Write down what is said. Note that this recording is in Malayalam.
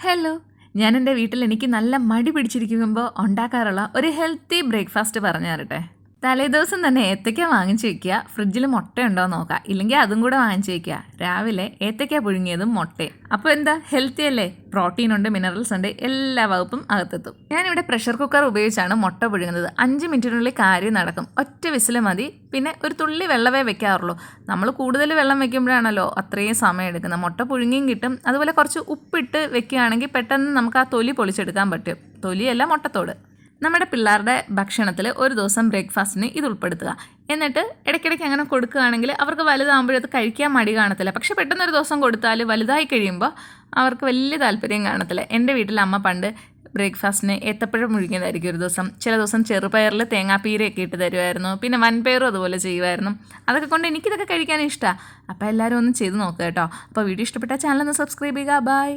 ഹലോ, ഞാൻ എൻ്റെ വീട്ടിൽ എനിക്ക് നല്ല മടി പിടിച്ചിരിക്കുമ്പോൾ ഉണ്ടാക്കാറുള്ള ഒരു ഹെൽത്തി ബ്രേക്ക്ഫാസ്റ്റ് പറഞ്ഞു തരട്ടെ. തലേദിവസം തന്നെ ഏത്തയ്ക്ക വാങ്ങിച്ച് വയ്ക്കുക, ഫ്രിഡ്ജിൽ മുട്ടയുണ്ടോ നോക്കുക, ഇല്ലെങ്കിൽ അതും കൂടെ വാങ്ങിച്ച് വയ്ക്കുക. രാവിലെ ഏത്തയ്ക്ക പുഴുങ്ങിയതും മുട്ടയും. അപ്പോൾ എന്താ, ഹെൽത്തി അല്ലേ? പ്രോട്ടീൻ ഉണ്ട്, മിനറൽസ് ഉണ്ട്, എല്ലാ വകുപ്പും അകത്തെത്തും. ഞാനിവിടെ പ്രഷർ കുക്കർ ഉപയോഗിച്ചാണ് മുട്ട പുഴുങ്ങുന്നത്. 5 മിനിറ്റിനുള്ളിൽ കാര്യം നടക്കും. ഒറ്റ വിസിൽ മതി. പിന്നെ ഒരു തുള്ളി വെള്ളമേ വെക്കാറുള്ളൂ. നമ്മൾ കൂടുതൽ വെള്ളം വെക്കുമ്പോഴാണല്ലോ അത്രയും സമയം എടുക്കുന്നത്. മുട്ട പുഴുങ്ങിയും കിട്ടും. അതുപോലെ കുറച്ച് ഉപ്പിട്ട് വെക്കുകയാണെങ്കിൽ പെട്ടെന്ന് നമുക്ക് ആ തൊലി പൊളിച്ചെടുക്കാൻ പറ്റും. തൊലിയല്ല, മുട്ടത്തോട്. നമ്മുടെ പിള്ളേരുടെ ഭക്ഷണത്തിൽ ഒരു ദിവസം ബ്രേക്ക്ഫാസ്റ്റിന് ഇത് ഉൾപ്പെടുത്തുക. എന്നിട്ട് ഇടയ്ക്കിടയ്ക്ക് അങ്ങനെ കൊടുക്കുകയാണെങ്കിൽ അവർക്ക് വലുതാകുമ്പോഴത് കഴിക്കാൻ മടി കാണത്തില്ല. പക്ഷെ പെട്ടെന്നൊരു ദിവസം കൊടുത്താൽ വലുതായി കഴിയുമ്പോൾ അവർക്ക് വലിയ താല്പര്യം കാണത്തില്ല. എൻ്റെ വീട്ടിൽ അമ്മ പണ്ട് ബ്രേക്ക്ഫാസ്റ്റിന് ഏത്തപ്പഴം മുഴുകിയതായിരിക്കും ഒരു ദിവസം. ചില ദിവസം ചെറുപയറിൽ തേങ്ങാപ്പീരയൊക്കെ ഇട്ട് തരുമായിരുന്നു. പിന്നെ വൻപയറും അതുപോലെ ചെയ്യുമായിരുന്നു. അതൊക്കെ കൊണ്ട് എനിക്കിതൊക്കെ കഴിക്കാൻ ഇഷ്ടമാണ്. അപ്പോൾ എല്ലാവരും ഒന്ന് ചെയ്ത് നോക്കുക കേട്ടോ. അപ്പോൾ വീഡിയോ ഇഷ്ടപ്പെട്ടാൽ ചാനൽ ഒന്ന് സബ്സ്ക്രൈബ് ചെയ്യുക. ബൈ.